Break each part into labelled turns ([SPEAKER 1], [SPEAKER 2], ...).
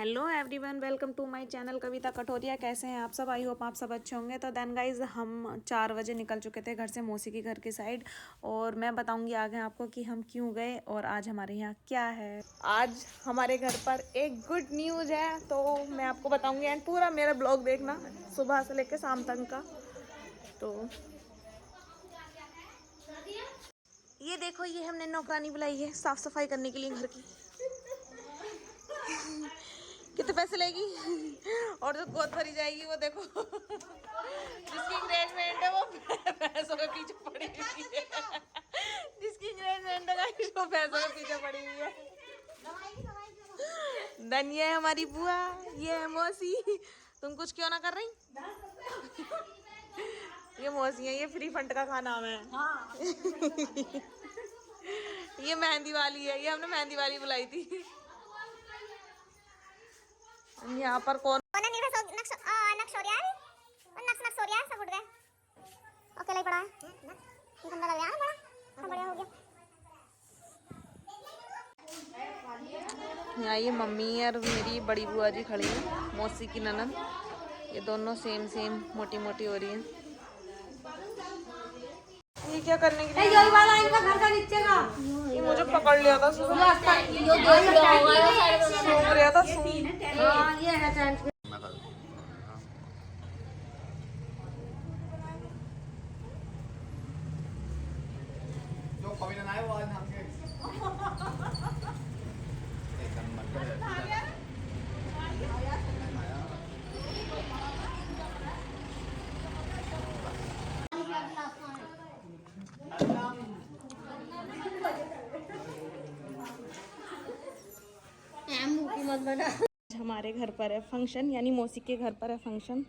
[SPEAKER 1] Hello everyone, welcome to my channel Kavita Kathoria. कैसे हैं आप सब? आई होप आप सब अच्छे होंगे। तो देन गाइज, हम 4 बजे निकल चुके थे घर से मौसी के घर की साइड, और मैं बताऊंगी आगे आपको कि हम क्यों गए और आज हमारे यहाँ क्या है। आज हमारे घर पर एक गुड न्यूज़ है, तो मैं आपको बताऊंगी एंड पूरा मेरा ब्लॉग देखना सुबह से लेकर शाम तक का। तो ये देखो, ये हमने नौकरानी बुलाई है साफ सफाई करने के लिए घर की। कितने पैसे लेगी? और जो गोद भरी जाएगी वो देखो, जिसकी इंगेजमेंट है वो पैसों के पीछे पड़ी हुई है। जिसकी इंगेजमेंट है वो पैसों के पीछे पड़ी हुई है। धन ये है हमारी बुआ, ये है मौसी। तुम कुछ क्यों ना कर रही? ये मौसी है, ये फ्री फंड का खाना है। हाँ। ये मेहंदी वाली है, ये हमने मेहंदी वाली बुलाई थी। यहाँ पर कौन यहाँ ये मम्मी और मेरी बड़ी बुआ जी खड़ी है, मौसी की ननद। ये दोनों सेम सेम मोटी मोटी हो रही हैं। ये क्या करने के लिए? वाला इनका घर का नीचे का ये मुझे पकड़ लिया था, सो रहा था। हाँ, ये है। हमारे घर पर है फंक्शन, यानी मौसी के घर पर है function.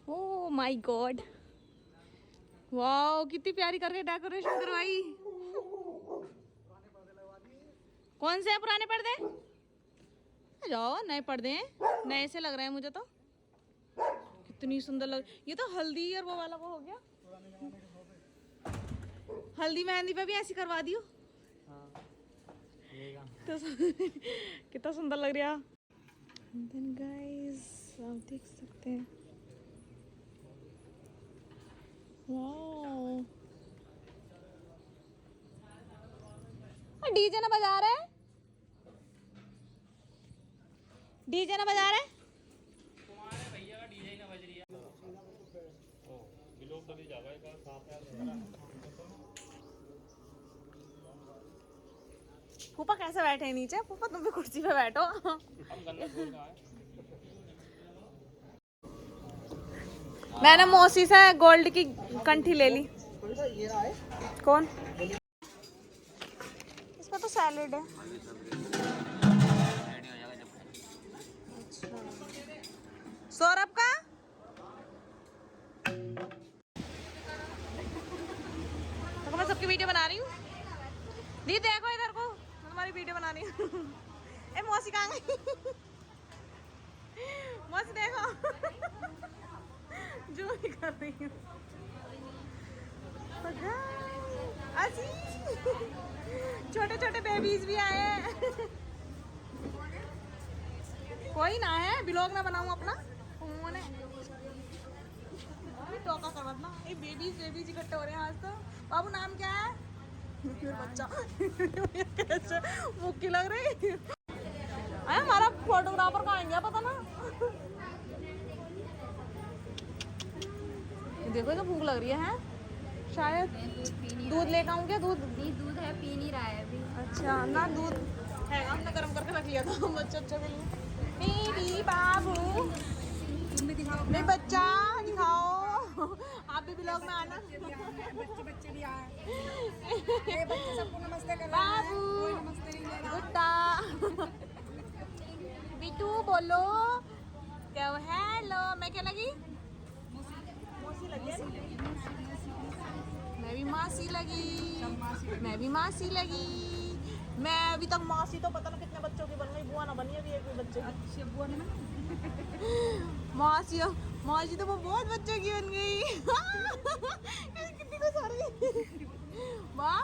[SPEAKER 1] Oh my God, wow कितनी प्यारी करके डेकोरेशन करवाई। कौन से हैं पुराने पर्दे? जाओ, नए पर्दे हैं, नए से लग रहे हैं मुझे तो। कितनी सुंदर लग। ये तो हल्दी और वो वाला वो हो गया। हल्दी मेहंदी पे भी ऐसी करवा दियो। तो कितना सुंदर लग रहा है। देन गाइस, आप देख सकते हैं, वाओ। डीजे ना बजा रहे हैं, डीजे ना बजा रहे हैं।
[SPEAKER 2] तुम्हारे भैया का डीजे ना बज रही है। ओ बिलोक तभी जागा का साफ है।
[SPEAKER 1] फूफा कैसे बैठे हैं नीचे? फूफा तुम भी कुर्सी पे बैठो। मैंने मौसी से गोल्ड की कंठी ले ली। कौन? इसका तो सैलेड है। सौरभ का तो मैं सबकी वीडियो बना रही हूँ। दी देखो इधर को, मैं तुम्हारी वीडियो बना रही हूँ। ए मौसी कहाँ गई? मौसी देखो, जो भी कर रही हूँ। छोटे छोटे बेबीज भी आए हैं। कोई ना है, ब्लॉग ना बनाऊं अपना फोन है। टोका कर मत ना, ये बेबीज इकट्ठे हो रहे हैं आज तो। बाबू नाम क्या है? बच्चा कैसे मुक्की लग रही है। हमारा फोटोग्राफर कहाँ गया पता ना। देखो तो भूख लग रही है शायद। दूध लेकर आऊँ क्या? दूध
[SPEAKER 3] दूध है, पी नहीं रहा है अभी।
[SPEAKER 1] अच्छा ना, दूध है, हमने गर्म करके रख लिया था बच्चों के लिए। मेरी बाबू, मेरी बच्चा दिखाओ। आप भी ब्लॉग में आना।
[SPEAKER 3] बच्चे भी आए। ये बच्चे सबको नमस्ते कर रहे हैं।
[SPEAKER 1] बाबू,
[SPEAKER 3] नमस्ते नहीं ले रहा।
[SPEAKER 1] गुड्डा, बिटू बोलो क्या? हेलो, मैं क्या लगी? मौसी लगी। मैं भी मासी लगी, मैं भी मासी लगी। मैं अभी तक मासी तो पता ना कितने बच्चों की बन गई, बुआ ना बनी अभी एक भी बच्चे की।
[SPEAKER 3] बुआ ने
[SPEAKER 1] मासी तो वो बहुत बच्चों की बन गई। कितनी को सारी। वाह,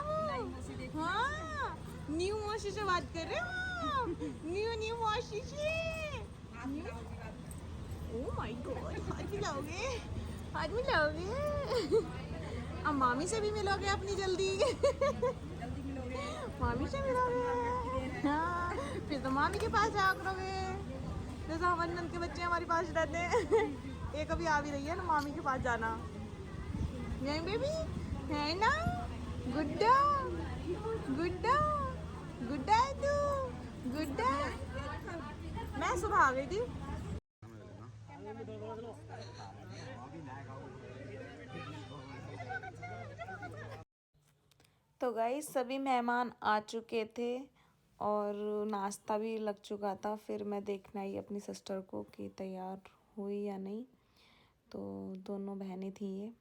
[SPEAKER 1] हाँ न्यू मौसी से बात कर रहे हो? न्यू मौसी से। ओह माय गॉड, हाथ मिलाओगे? हाथ मिलाओगे? अब मामी से भी मिलोगे अपनी जल्दी। मामी से मिलोगे? हाँ, फिर तो मामी के पास जाया करोगे। जैसा हमारे नंद के बच्चे हमारे पास रहते हैं। ये कभी आ भी रही है ना मामी के पास जाना। यही बेबी है ना? गुड्डा गुड्डा गुड्डा है तू, गुड्डा। मैं सुबह आ गई थी। तो गाइस सभी मेहमान आ चुके थे और नाश्ता भी लग चुका था। फिर मैं देखने आई अपनी सिस्टर को कि तैयार हुई या नहीं। तो दोनों बहनें थी ये,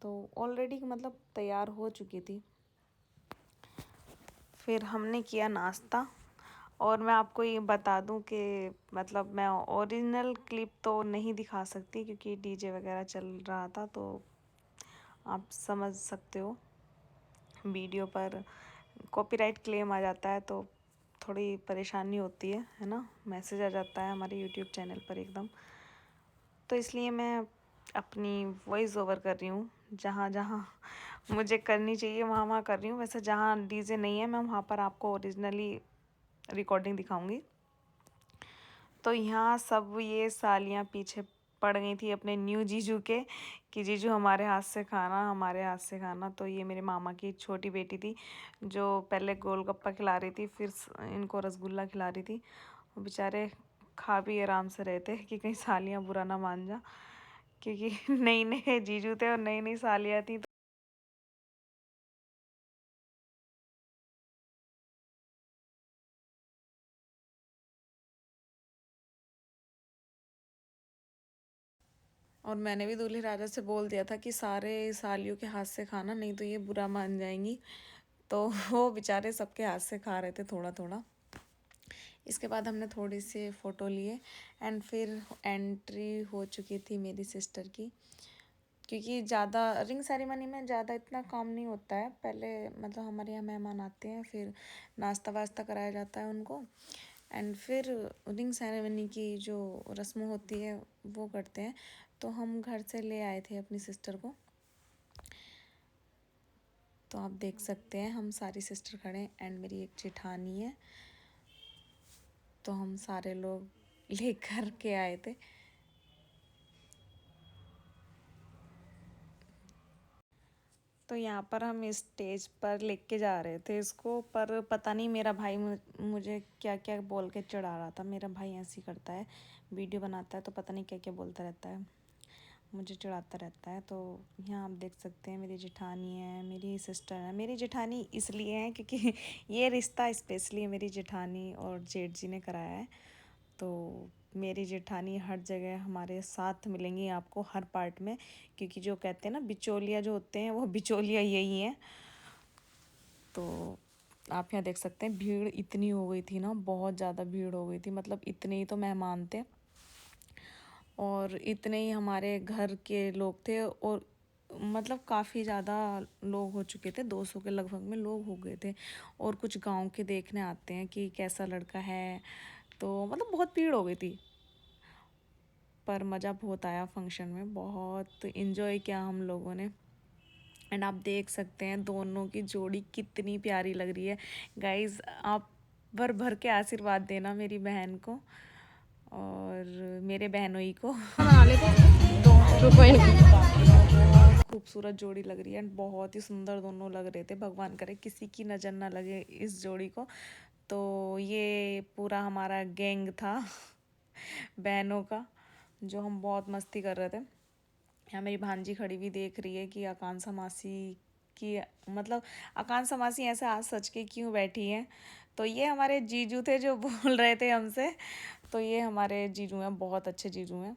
[SPEAKER 1] तो ऑलरेडी मतलब तैयार हो चुकी थी। फिर हमने किया नाश्ता। और मैं आपको ये बता दूं कि मतलब मैं ओरिजिनल क्लिप तो नहीं दिखा सकती क्योंकि डीजे वगैरह चल रहा था, तो आप समझ सकते हो वीडियो पर कॉपीराइट क्लेम आ जाता है तो थोड़ी परेशानी होती है ना। मैसेज आ जाता है हमारे यूट्यूब चैनल पर एकदम। तो इसलिए मैं अपनी वॉइस ओवर कर रही हूँ, जहाँ जहाँ मुझे करनी चाहिए वहाँ वहाँ कर रही हूँ। वैसे जहाँ डीजे नहीं है मैं वहाँ पर आपको ओरिजिनली रिकॉर्डिंग दिखाऊंगी। तो यहाँ सब ये सालियाँ पीछे पड़ गई थी अपने न्यू जीजू के कि जीजू हमारे हाथ से खाना, हमारे हाथ से खाना। तो ये मेरे मामा की छोटी बेटी थी जो पहले गोलगप्पा खिला रही थी, फिर इनको रसगुल्ला खिला रही थी। बेचारे खा भी आराम से रहे थे कि कहीं सालियाँ बुरा ना मान जा, क्योंकि नई नई जीजू थे और नई नई सालियाँ थी। और मैंने भी दूल्हे राजा से बोल दिया था कि सारे सालियों के हाथ से खाना, नहीं तो ये बुरा मान जाएंगी। तो वो बेचारे सबके हाथ से खा रहे थे थोड़ा थोड़ा। इसके बाद हमने थोड़ी सी फ़ोटो लिए एंड फिर एंट्री हो चुकी थी मेरी सिस्टर की। क्योंकि ज़्यादा रिंग सेरेमनी में ज़्यादा इतना काम नहीं होता है। पहले मतलब हमारे यहाँ मेहमान आते हैं, फिर नाश्ता वास्ता कराया जाता है उनको, एंड फिर रिंग सेरेमनी की जो रस्म होती है वो करते हैं। तो हम घर से ले आए थे अपनी सिस्टर को। तो आप देख सकते हैं हम सारी सिस्टर खड़े हैं एंड मेरी एक जेठानी है। तो हम सारे लोग लेकर के आए थे। तो यहाँ पर हम स्टेज पर लेके जा रहे थे इसको, पर पता नहीं मेरा भाई मुझे क्या क्या बोल के चढ़ा रहा था। मेरा भाई ऐसे ही करता है, वीडियो बनाता है तो पता नहीं क्या क्या बोलता रहता है, मुझे चढ़ाता रहता है। तो यहाँ आप देख सकते हैं मेरी जेठानी है, मेरी सिस्टर है। मेरी जेठानी इसलिए है क्योंकि ये रिश्ता स्पेशली मेरी जेठानी और जेठ जी ने कराया है। तो मेरी जेठानी हर जगह हमारे साथ मिलेंगी आपको, हर पार्ट में, क्योंकि जो कहते हैं ना बिचौलिया जो होते हैं वो बिचौलिया यही हैं। तो आप यहाँ देख सकते हैं भीड़ इतनी हो गई थी ना, बहुत ज़्यादा भीड़ हो गई थी। मतलब इतने ही तो मेहमान थे और इतने ही हमारे घर के लोग थे, और मतलब काफ़ी ज़्यादा लोग हो चुके थे, 200 के लगभग में लोग हो गए थे। और कुछ गांव के देखने आते हैं कि कैसा लड़का है, तो मतलब बहुत भीड़ हो गई थी। पर मज़ा बहुत आया फंक्शन में, बहुत इन्जॉय किया हम लोगों ने। एंड आप देख सकते हैं दोनों की जोड़ी कितनी प्यारी लग रही है। गाइज़ आप भर भर के आशीर्वाद देना मेरी बहन को और मेरे बहनोई को। खूबसूरत जोड़ी लग रही है, बहुत ही सुंदर दोनों लग रहे थे। भगवान करे किसी की नज़र ना लगे इस जोड़ी को। तो ये पूरा हमारा गैंग था बहनों का, जो हम बहुत मस्ती कर रहे थे। यहाँ मेरी भांजी खड़ी भी देख रही है कि आकांक्षा मासी की, मतलब आकांक्षा मासी ऐसे आज सच के क्यों बैठी हैं। तो ये हमारे जीजू थे जो बोल रहे थे हमसे। तो ये हमारे जीजू हैं, बहुत अच्छे जीजू हैं।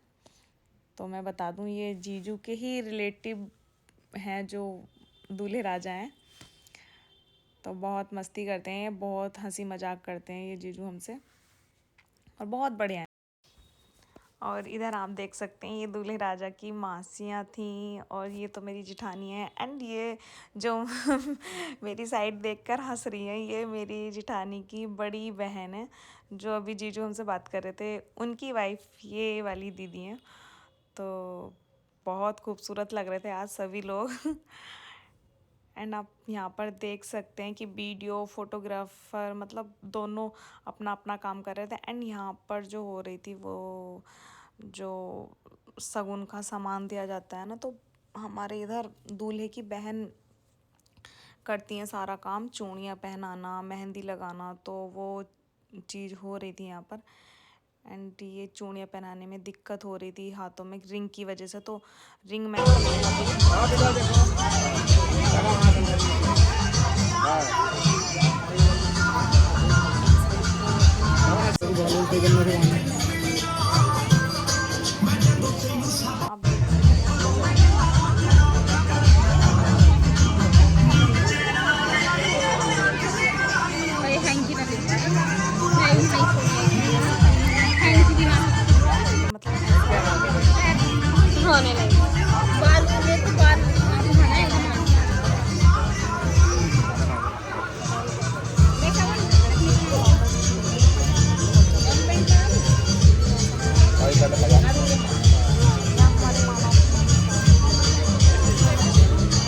[SPEAKER 1] तो मैं बता दूं ये जीजू के ही रिलेटिव हैं जो दूल्हे राजा हैं। तो बहुत मस्ती करते हैं, बहुत हंसी मजाक करते हैं ये जीजू हमसे, और बहुत बढ़िया हैं। और इधर आप देख सकते हैं ये दूल्हे राजा की मासियाँ थीं और ये तो मेरी जिठानी है। एंड ये जो मेरी साइड देखकर हंस रही है, ये मेरी जिठानी की बड़ी बहन है, जो अभी जीजू हमसे बात कर रहे थे, उनकी वाइफ ये वाली दीदी हैं। तो बहुत खूबसूरत लग रहे थे आज सभी लोग। एंड आप यहाँ पर देख सकते हैं कि वीडियो फोटोग्राफर मतलब दोनों अपना अपना काम कर रहे थे। एंड यहाँ पर जो हो रही थी वो जो शगुन का सामान दिया जाता है ना, तो हमारे इधर दूल्हे की बहन करती हैं सारा काम, चूड़ियाँ पहनाना, मेहंदी लगाना, तो वो चीज़ हो रही थी यहाँ पर। एंड ये चूड़ियाँ पहनाने में दिक्कत हो रही थी हाथों में रिंग की वजह से, तो रिंग मैं आप देख मतलब
[SPEAKER 4] होने लगी बाल में तो बाल उठाना है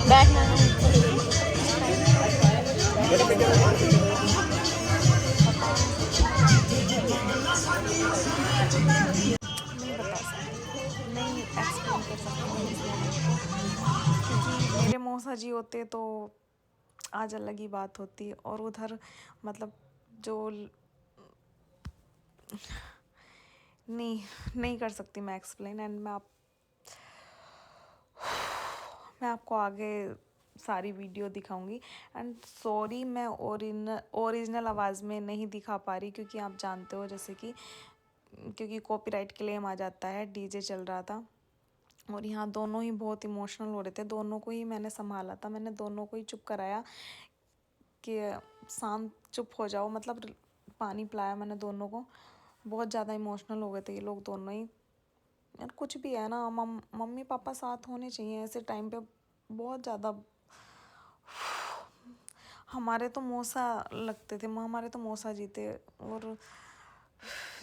[SPEAKER 4] बैठना
[SPEAKER 1] नहीं बता सकती, नहीं एक्सप्लेन कर सकती मैं इस मोमेंट को, क्योंकि मेरे मौसा जी होते तो आज अलग ही बात होती। और उधर मतलब जो नहीं नहीं कर सकती मैं एक्सप्लेन। एंड मैं आपको आगे सारी वीडियो दिखाऊंगी। एंड सॉरी मैं ओरिजिनल आवाज़ में नहीं दिखा पा रही, क्योंकि आप जानते हो जैसे कि क्योंकि कॉपीराइट क्लेम आ जाता है, डीजे चल रहा था और यहाँ दोनों ही बहुत इमोशनल हो रहे थे। दोनों को ही मैंने संभाला था, मैंने दोनों को ही चुप कराया कि शांत चुप हो जाओ, मतलब पानी पिलाया मैंने दोनों को। बहुत ज़्यादा इमोशनल हो गए थे ये लोग दोनों ही। यार कुछ भी है ना, मम्मी पापा साथ होने चाहिए ऐसे टाइम पे। बहुत ज़्यादा हमारे तो मौसा लगते थे, हमारे तो मौसा जी थे और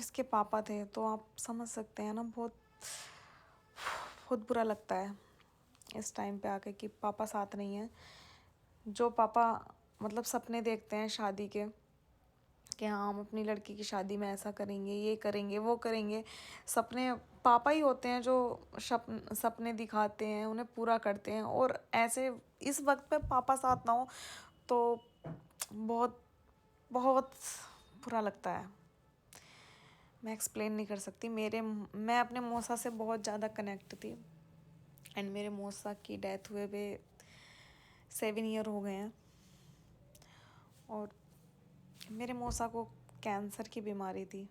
[SPEAKER 1] इसके पापा थे, तो आप समझ सकते हैं ना, बहुत बहुत बुरा लगता है इस टाइम पे आके कि पापा साथ नहीं है। जो पापा मतलब सपने देखते हैं शादी के कि हाँ हम अपनी लड़की की शादी में ऐसा करेंगे, ये करेंगे, वो करेंगे, सपने पापा ही होते हैं जो सपने दिखाते हैं, उन्हें पूरा करते हैं। और ऐसे इस वक्त पे पापा साथ ना हो तो बहुत बहुत बुरा लगता है, मैं एक्सप्लेन नहीं कर सकती। मैं अपने मौसा से बहुत ज़्यादा कनेक्ट थी। एंड मेरे मौसा की डेथ हुए भी 7 ईयर हो गए हैं। और मेरे मौसा को कैंसर की बीमारी थी,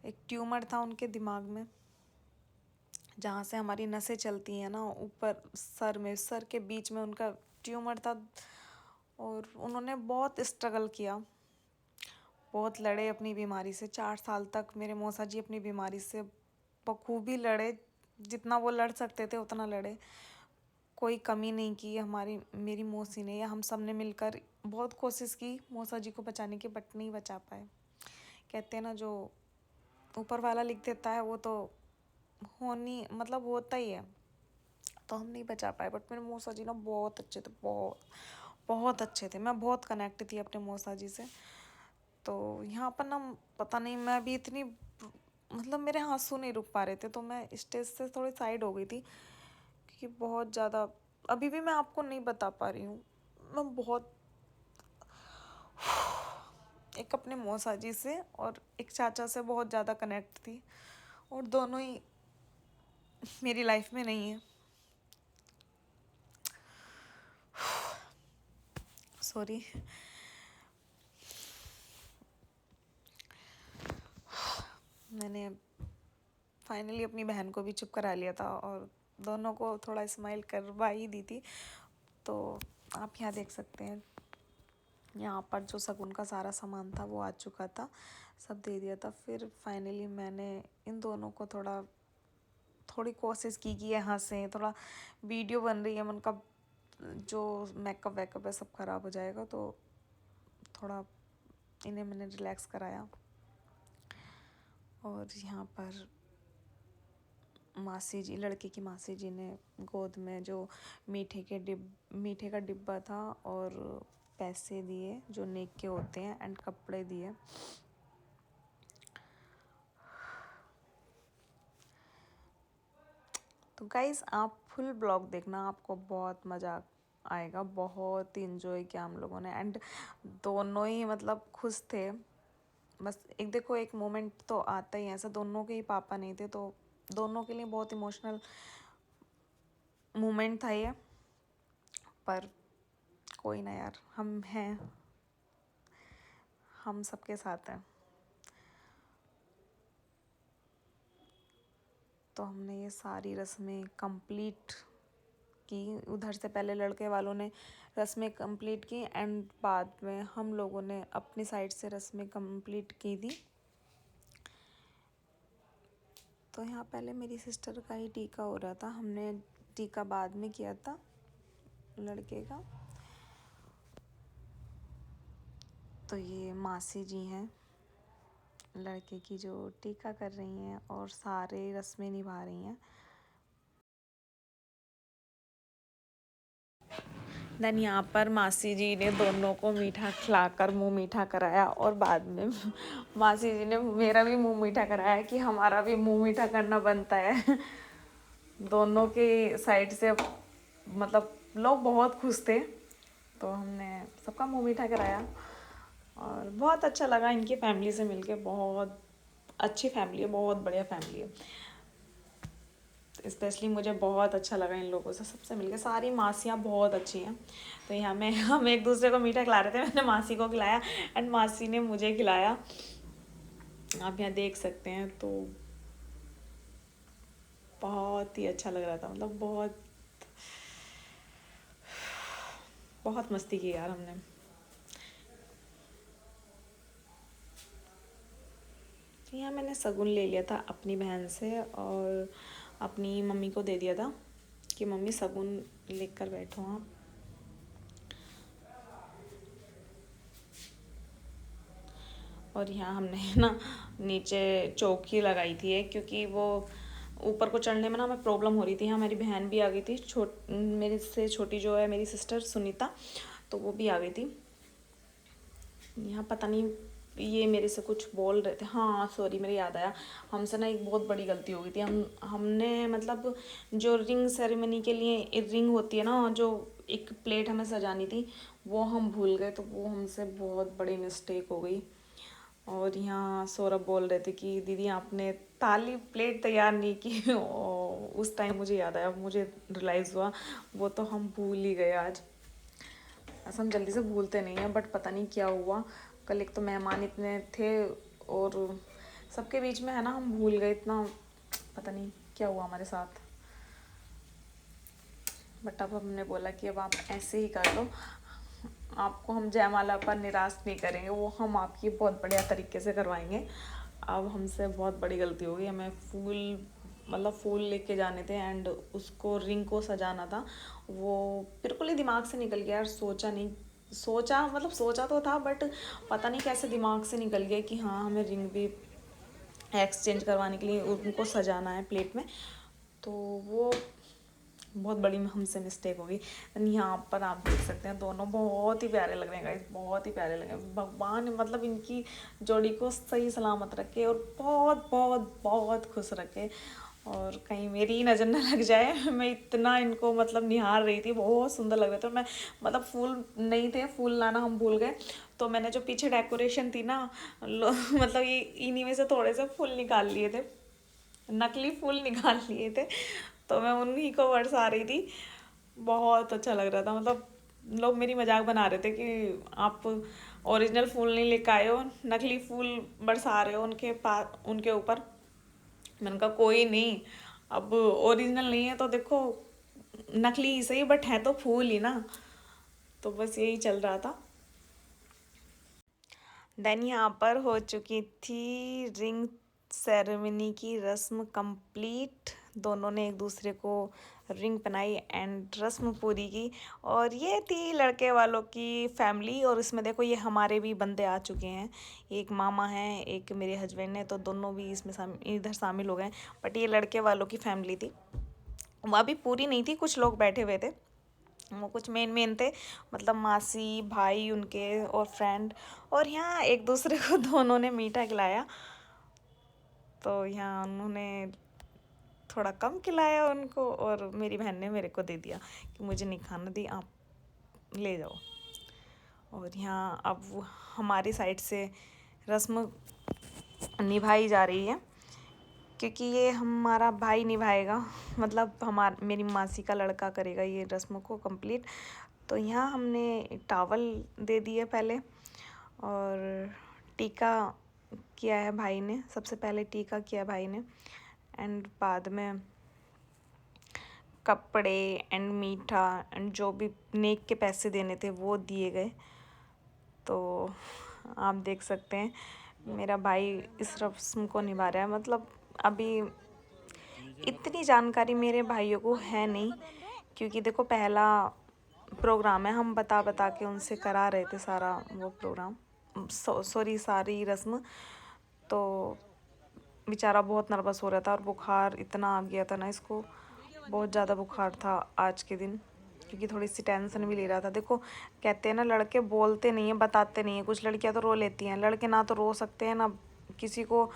[SPEAKER 1] एक ट्यूमर था उनके दिमाग में, जहाँ से हमारी नसें चलती हैं ना ऊपर सर में, सर के बीच में उनका ट्यूमर था। और उन्होंने बहुत स्ट्रगल किया, बहुत लड़े अपनी बीमारी से। 4 साल तक मेरे मौसा जी अपनी बीमारी से बखूबी लड़े, जितना वो लड़ सकते थे उतना लड़े, कोई कमी नहीं की हमारी मेरी मौसी ने या हम सब ने मिलकर। बहुत कोशिश की मौसा जी को बचाने की, बट नहीं बचा पाए। कहते हैं ना जो ऊपर वाला लिख देता है वो तो होनी मतलब होता ही है, तो हम नहीं बचा पाए। बट मेरे मौसा जी ना बहुत अच्छे थे, बहुत बहुत अच्छे थे। मैं बहुत कनेक्ट थी अपने मौसा जी से। तो यहाँ पर ना पता नहीं मैं भी इतनी मतलब मेरे आंसू नहीं रुक पा रहे थे, तो मैं स्टेज से थोड़ी साइड हो गई थी, क्योंकि बहुत ज़्यादा अभी भी मैं आपको नहीं बता पा रही हूँ। मैं बहुत एक अपने मौसा जी से और एक चाचा से बहुत ज़्यादा कनेक्ट थी, और दोनों ही मेरी लाइफ में नहीं है। सॉरी। मैंने फाइनली अपनी बहन को भी चुप करा लिया था और दोनों को थोड़ा स्माइल करवा ही दी थी। तो आप यहाँ देख सकते हैं यहाँ पर जो शगुन का सारा सामान था वो आ चुका था, सब दे दिया था। फिर फाइनली मैंने इन दोनों को थोड़ी कोशिश की कि यहाँ से थोड़ा वीडियो बन रही है, उनका जो मेकअप वेकअप है सब ख़राब हो जाएगा, तो थोड़ा इन्हें मैंने रिलैक्स कराया। और यहाँ पर मासी जी, लड़के की मासी जी ने गोद में जो मीठे का डिब्बा था और पैसे दिए जो नेक के होते हैं एंड कपड़े दिए। तो गाइस आप फुल ब्लॉग देखना, आपको बहुत मज़ा आएगा। बहुत ही इन्जॉय किया हम लोगों ने एंड दोनों ही मतलब खुश थे। बस एक देखो एक मोमेंट तो आता ही है ऐसा, दोनों के ही पापा नहीं थे तो दोनों के लिए बहुत इमोशनल मोमेंट था ये। पर कोई ना यार, हम हैं, हम सबके साथ हैं। तो हमने ये सारी रस्में कंप्लीट की। उधर से पहले लड़के वालों ने रस्में कंप्लीट की एंड बाद में हम लोगों ने अपनी साइड से रस्में कंप्लीट की थी। तो यहाँ पहले मेरी सिस्टर का ही टीका हो रहा था, हमने टीका बाद में किया था लड़के का। तो ये मासी जी हैं लड़के की जो टीका कर रही हैं और सारे रस्में निभा रही हैं। देन यहाँ पर मासी जी ने दोनों को मीठा खिलाकर मुंह मीठा कराया और बाद में मासी जी ने मेरा भी मुंह मीठा कराया कि हमारा भी मुंह मीठा करना बनता है। दोनों के साइड से मतलब लोग बहुत खुश थे, तो हमने सबका मुंह मीठा कराया और बहुत अच्छा लगा इनकी फैमिली से मिलके। बहुत अच्छी फैमिली है, बहुत बढ़िया फैमिली है। स्पेशली मुझे बहुत अच्छा लगा इन लोगों से सबसे मिलके। सारी मासियाँ बहुत अच्छी हैं। तो यहाँ में हम एक दूसरे को मीठा खिला रहे थे, मैंने मासी को खिलाया एंड मासी ने मुझे खिलाया। आप यहाँ देख सकते हैं। तो बहुत ही अच्छा लग रहा था, मतलब बहुत मस्ती की यार हमने। यहाँ मैंने शगुन ले लिया था अपनी बहन से और अपनी मम्मी को दे दिया था कि मम्मी शगुन लेकर बैठो आप। और यहाँ हमने ना नीचे चौकी लगाई थी एक, क्योंकि वो ऊपर को चढ़ने में ना हमें प्रॉब्लम हो रही थी। यहाँ मेरी बहन भी आ गई थी, मेरे से छोटी जो है मेरी सिस्टर सुनीता, तो वो भी आ गई थी। यहाँ पता नहीं ये मेरे से कुछ बोल रहे थे। हाँ सॉरी, मेरे याद आया, हमसे ना एक बहुत बड़ी गलती हो गई थी। हमने मतलब जो रिंग सेरेमनी के लिए रिंग होती है ना, जो एक प्लेट हमें सजानी थी, वो हम भूल गए। तो वो हमसे बहुत बड़ी मिस्टेक हो गई। और यहाँ सौरभ बोल रहे थे कि दीदी आपने थाली प्लेट तैयार नहीं की। उस टाइम मुझे याद आया, मुझे रियलाइज़ हुआ वो तो हम भूल ही गए आज। ऐसा हम जल्दी से भूलते नहीं हैं, बट पता नहीं क्या हुआ कल। एक तो मेहमान इतने थे और सबके बीच में है ना, हम भूल गए इतना, पता नहीं क्या हुआ हमारे साथ। बट अब हमने बोला कि अब आप ऐसे ही कर लो, आपको हम जयमाला पर निराश नहीं करेंगे, वो हम आपकी बहुत बढ़िया तरीके से करवाएंगे। अब हमसे बहुत बड़ी गलती हो गई। हमें फूल लेके जाने थे एंड उसको रिंग को सजाना था, वो बिल्कुल ही दिमाग से निकल गया यार। सोचा तो था, बट पता नहीं कैसे दिमाग से निकल गया कि हाँ हमें रिंग भी एक्सचेंज करवाने के लिए उनको सजाना है प्लेट में। तो वो बहुत बड़ी हमसे मिस्टेक होगी। यहाँ पर आप देख सकते हैं दोनों बहुत ही प्यारे लग रहे हैं गाइस, बहुत ही प्यारे लग रहे हैं। भगवान मतलब इनकी जोड़ी को सही सलामत रखे और बहुत बहुत बहुत खुश रखे, और कहीं मेरी ही नज़र ना लग जाए। मैं इतना इनको मतलब निहार रही थी, बहुत सुंदर लग रहे थे। मैं मतलब फूल नहीं थे, फूल लाना हम भूल गए, तो मैंने जो पीछे डेकोरेशन थी ना, मतलब ये इन्हीं में से थोड़े से फूल निकाल लिए थे, नकली फूल निकाल लिए थे, तो मैं उन्हीं को बरसा रही थी। बहुत अच्छा लग रहा था। मतलब लोग मेरी मजाक बना रहे थे कि आप ओरिजिनल फूल नहीं लेकर आए हो, नकली फूल बरसा रहे हो उनके ऊपर। मैंने कहा कोई नहीं, अब ओरिजिनल नहीं है तो देखो नकली ही सही, बट है तो फूल ही ना। तो बस यही चल रहा था। देन यहाँ पर हो चुकी थी रिंग सेरेमनी की रस्म कंप्लीट। दोनों ने एक दूसरे को रिंग पहनाई एंड रस्म पूरी की। और ये थी लड़के वालों की फैमिली। और इसमें देखो ये हमारे भी बंदे आ चुके हैं, एक मामा हैं, एक मेरे हस्बैंड हैं, तो दोनों भी इसमें इधर शामिल हो गए। बट ये लड़के वालों की फैमिली थी, वो अभी पूरी नहीं थी, कुछ लोग बैठे हुए थे, वो कुछ मेन थे, मतलब मासी, भाई उनके और फ्रेंड। और यहाँ एक दूसरे को दोनों ने मीठा खिलाया, तो यहाँ उन्होंने थोड़ा कम खिलाया उनको और मेरी बहन ने मेरे को दे दिया कि मुझे नहीं खाना, दी आप ले जाओ। और यहाँ अब हमारी साइड से रस्म निभाई जा रही है, क्योंकि ये हमारा भाई निभाएगा, मतलब मेरी मासी का लड़का करेगा ये रस्म को कंप्लीट। तो यहाँ हमने टावल दे दिए पहले, और टीका किया है भाई ने, सबसे पहले टीका किया भाई ने, एंड बाद में कपड़े एंड मीठा एंड जो भी नेक के पैसे देने थे वो दिए गए। तो आप देख सकते हैं मेरा भाई इस रस्म को निभा रहा है। मतलब अभी इतनी जानकारी मेरे भाइयों को है नहीं, क्योंकि देखो पहला प्रोग्राम है, हम बता बता के उनसे करा रहे थे सारा वो प्रोग्राम, सारी रस्म। तो बेचारा बहुत नर्वस हो रहा था, और बुखार इतना आ गया था ना इसको, बहुत ज़्यादा बुखार था आज के दिन, क्योंकि थोड़ी सी टेंशन भी ले रहा था। देखो कहते हैं ना लड़के बोलते नहीं हैं, बताते नहीं हैं, कुछ लड़कियां तो रो लेती हैं, लड़के ना तो रो सकते हैं ना किसी को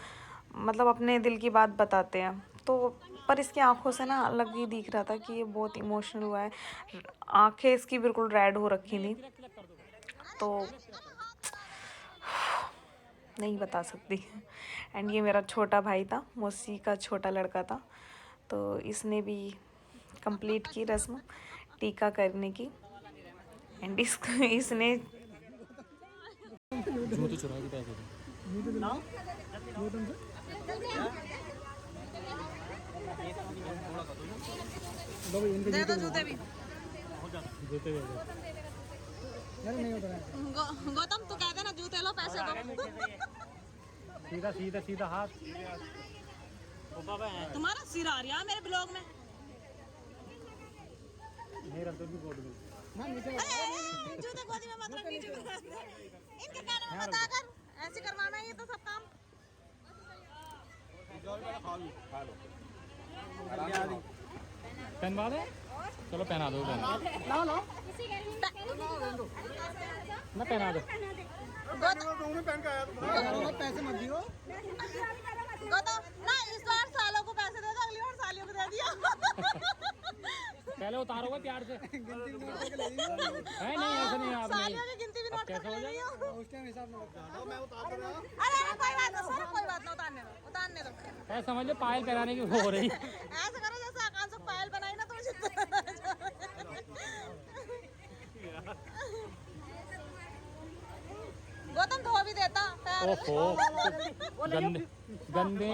[SPEAKER 1] मतलब अपने दिल की बात बताते हैं। तो पर इसकी आंखों से ना अलग ही दिख रहा था कि ये बहुत इमोशनल हुआ है, आंखें इसकी बिल्कुल रेड हो रखी थी, तो नहीं बता सकती। एंड ये मेरा छोटा भाई था, मौसी का छोटा लड़का था, तो इसने भी कंप्लीट की रस्म टीका करने की। एंड इसने
[SPEAKER 2] जूते चुरा के पैसे
[SPEAKER 3] दे दो जूते भी।
[SPEAKER 2] जूते
[SPEAKER 3] गौतम तू कहते ना जूते लो पैसे दो।
[SPEAKER 2] सीधा सीधा सीधा हाथ।
[SPEAKER 3] तुम्हारा सिर आ रहा है मेरे ब्लॉग में।
[SPEAKER 2] मेरा तो भी बोल दो।
[SPEAKER 3] जूते गोदी में मत रख, नीचे इनके कानों में बता कर ऐसे करवाना है ये तो सब काम।
[SPEAKER 2] पहनवा दे, चलो पहना दो,
[SPEAKER 3] लो लो
[SPEAKER 2] ना पहना दो।
[SPEAKER 3] पैसे मत दियो गौतम ना, इस बार सालों को पैसे दे दो, अगली बार सालियों को दे दिया।
[SPEAKER 2] पहले उतारोगे प्यार से। है नहीं ऐसा नहीं, आप
[SPEAKER 3] सालियों की गिनती भी नोट
[SPEAKER 2] कैसे हो जाए?
[SPEAKER 3] अरे कोई बात नहीं सर, कोई बात नहीं, उतारने दो।
[SPEAKER 2] ऐसा समझ लो पायल पहनाने की हो रही।
[SPEAKER 3] ऐसे करो जैसे आकाश को पायल बनाई ना, तो गौतम धो भी देता पैर।
[SPEAKER 2] ओहो गंदे गंदे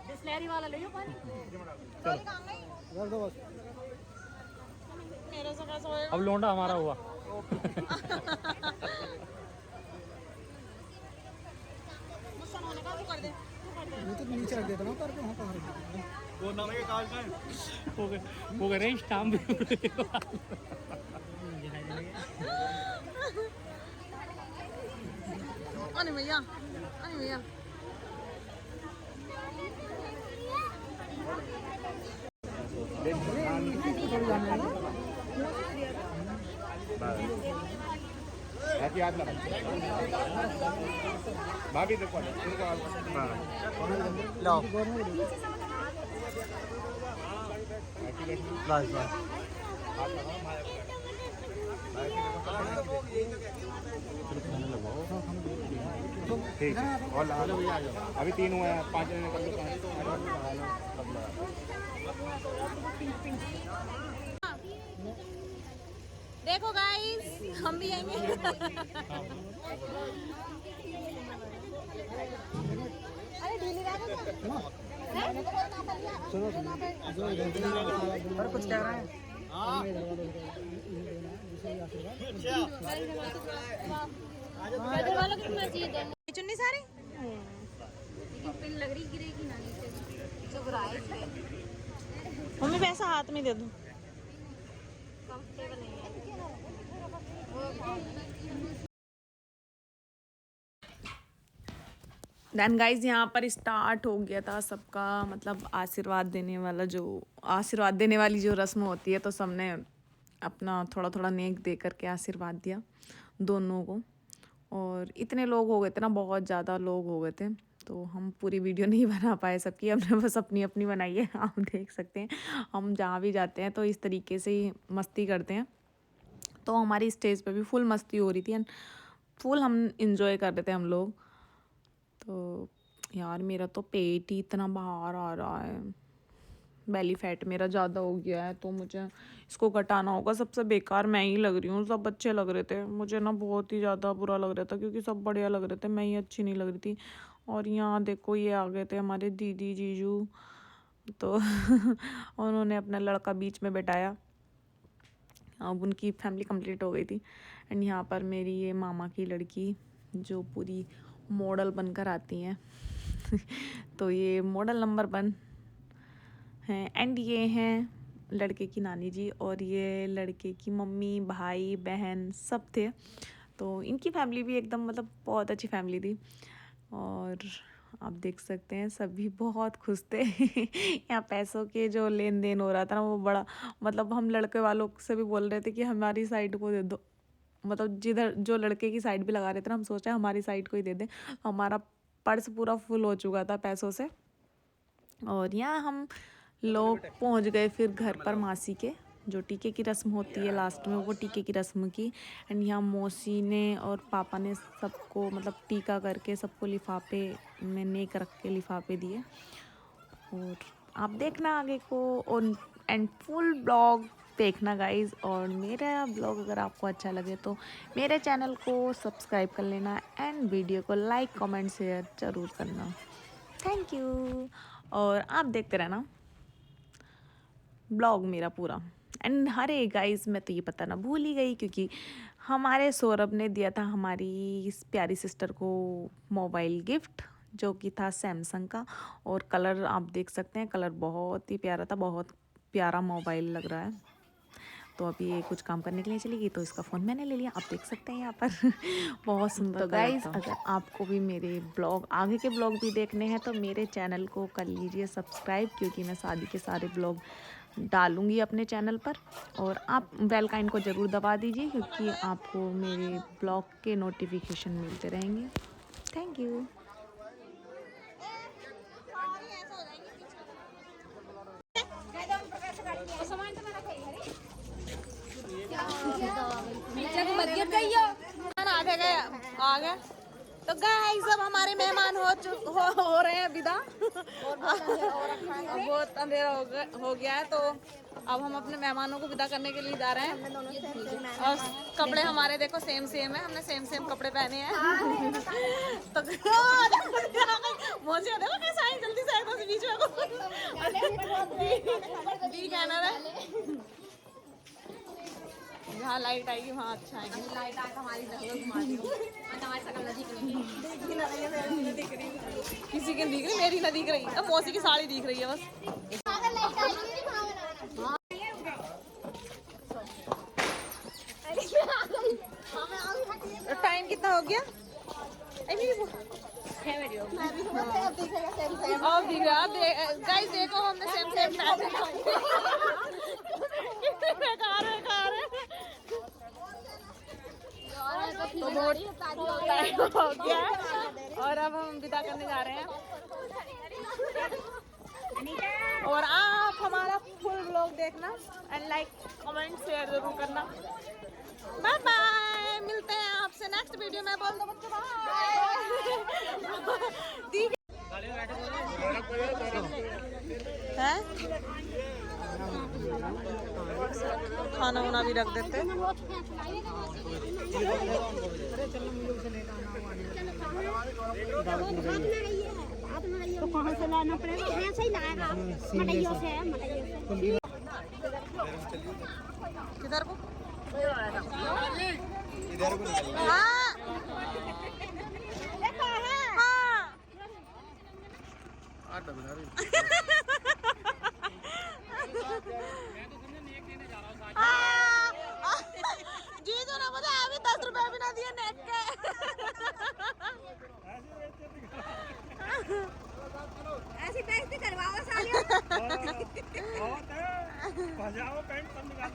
[SPEAKER 3] बिस्लरी वाला ले लो पानी। चलो मेरे से कैसे होएगा?
[SPEAKER 2] अब लोंडा हमारा हुआ।
[SPEAKER 3] मुझसे होने का तू कर दे,
[SPEAKER 5] वो तो नीचे रख देता ना, पर वहाँ कहाँ रख देता?
[SPEAKER 2] वो नाम के काज का वो करे स्टाम्प भी।
[SPEAKER 3] अरे भैया, अरे भैया
[SPEAKER 5] भाभी देखो ठीक है। और अभी 3 हुए हैं, 5 जने कर लो, 5।
[SPEAKER 3] देखो गाइस, हम भी आएंगे। अरे ढीली रह गई
[SPEAKER 5] अरे कुछ कह रहे हैं।
[SPEAKER 1] मम्मी पैसा हाथ में दे दो। देन गाइज यहाँ पर स्टार्ट हो गया था सबका मतलब आशीर्वाद देने वाला, जो आशीर्वाद देने वाली जो रस्म होती है, तो सबने अपना थोड़ा थोड़ा नेक दे करके आशीर्वाद दिया दोनों को। और इतने लोग हो गए थे ना, बहुत ज़्यादा लोग हो गए थे, तो हम पूरी वीडियो नहीं बना पाए सबकी, हमने बस अपनी अपनी बनाई है। आप देख सकते हैं हम जहाँ भी जाते हैं तो इस तरीके से ही मस्ती करते हैं। तो हमारी स्टेज पे भी फुल मस्ती हो रही थी एंड फुल हम इंजॉय कर रहे थे हम लोग। तो यार मेरा तो पेट ही इतना बाहर आ रहा है, बेली फैट मेरा ज़्यादा हो गया है, तो मुझे इसको घटाना होगा। सबसे बेकार मैं ही लग रही हूँ, सब अच्छे लग रहे थे, मुझे ना बहुत ही ज़्यादा बुरा लग रहा था क्योंकि सब बढ़िया लग रहे थे, मैं ही अच्छी नहीं लग रही थी। और यहाँ देखो ये आ गए थे हमारे दीदी जीजू, तो उन्होंने अपना लड़का बीच में बैठाया। अब उनकी फैमिली कंप्लीट हो गई थी। एंड यहाँ पर मेरी ये मामा की लड़की जो पूरी मॉडल बनकर आती हैं तो ये मॉडल नंबर 1 हैं। एंड ये हैं लड़के की नानी जी, और ये लड़के की मम्मी भाई बहन सब थे। तो इनकी फैमिली भी एकदम मतलब बहुत अच्छी फैमिली थी। और आप देख सकते हैं सभी बहुत खुश थे यहाँ पैसों के जो लेन देन हो रहा था ना, वो बड़ा मतलब हम लड़के वालों से भी बोल रहे थे कि हमारी साइड को दे दो, मतलब जिधर जो लड़के की साइड भी लगा रहे थे ना, हम सोच रहे हैं हमारी साइड को ही दे दें। हमारा पर्स पूरा फुल हो चुका था पैसों से। और यहाँ हम लोग पहुँच गए फिर घर पर मासी के, जो टीके की रस्म होती है लास्ट में, वो टीके की रस्म की। एंड यहाँ मौसी ने और पापा ने सबको मतलब टीका करके सबको लिफाफे में नेक रख के लिफाफे दिए। और आप देखना आगे को और एंड फुल ब्लॉग देखना गाइज। और मेरा ब्लॉग अगर आपको अच्छा लगे तो मेरे चैनल को सब्सक्राइब कर लेना एंड वीडियो को लाइक कमेंट शेयर ज़रूर करना। Thank you. और आप देखते रहना ब्लॉग मेरा पूरा। एंड अरे गाइस मैं तो ये पता ना भूल ही गई, क्योंकि हमारे सौरभ ने दिया था हमारी इस प्यारी सिस्टर को मोबाइल गिफ्ट, जो कि था सैमसंग का। और कलर आप देख सकते हैं, कलर बहुत ही प्यारा था, बहुत प्यारा मोबाइल लग रहा है। तो अभी ये कुछ काम करने के लिए चली गई, तो इसका फ़ोन मैंने ले लिया, आप देख सकते हैं यहाँ पर बहुत सुंदर। तो गाइस अगर आपको भी मेरे ब्लॉग आगे के ब्लॉग भी देखने हैं तो मेरे चैनल को कर लीजिए सब्सक्राइब, क्योंकि मैं शादी के सारे ब्लॉग डालूंगी अपने चैनल पर। और आप बेल आइकन को ज़रूर दबा दीजिए, क्योंकि आपको मेरे ब्लॉग के नोटिफिकेशन मिलते रहेंगे। Thank you. आ गए तो गाइस सब हमारे मेहमान हो रहे हैं विदा। बहुत अंधेरा हो गया है, तो अब हम अपने मेहमानों को विदा करने के लिए जा रहे हैं। और कपड़े हमारे देखो सेम सेम है, हमने सेम कपड़े पहने हैं। तो मुझे देखो कैसा है, जल्दी से एकदम बीच में दी कहना है। जहाँ लाइट आएगी वहाँ अच्छा आएगी। लाइट आएगा हमारी किसी की दिख रही, मेरी ना दिख रही, अब मौसी की साड़ी दिख रही है बस। टाइम कितना हो गया? अब दिख रहा गाइस, देखो हमने सेम बेकार है। तो बहुत टाइम हो गया है और अब हम विदा करने जा रहे हैं। और आप हमारा फुल व्लॉग देखना एंड लाइक कमेंट शेयर जरूर करना। बाय बाय, मिलते हैं आपसे नेक्स्ट वीडियो में। बोल दो बच्चों बाय। खाना वाना भी रख देते।
[SPEAKER 4] तो कहाँ से लाना पड़ेगा? यहाँ से ही लाएगा, मटैयों से है, मटैयों से।
[SPEAKER 1] किधर को?
[SPEAKER 5] इधर को
[SPEAKER 1] हाँ
[SPEAKER 5] हाँ
[SPEAKER 2] जाओ पैंट सब निकाल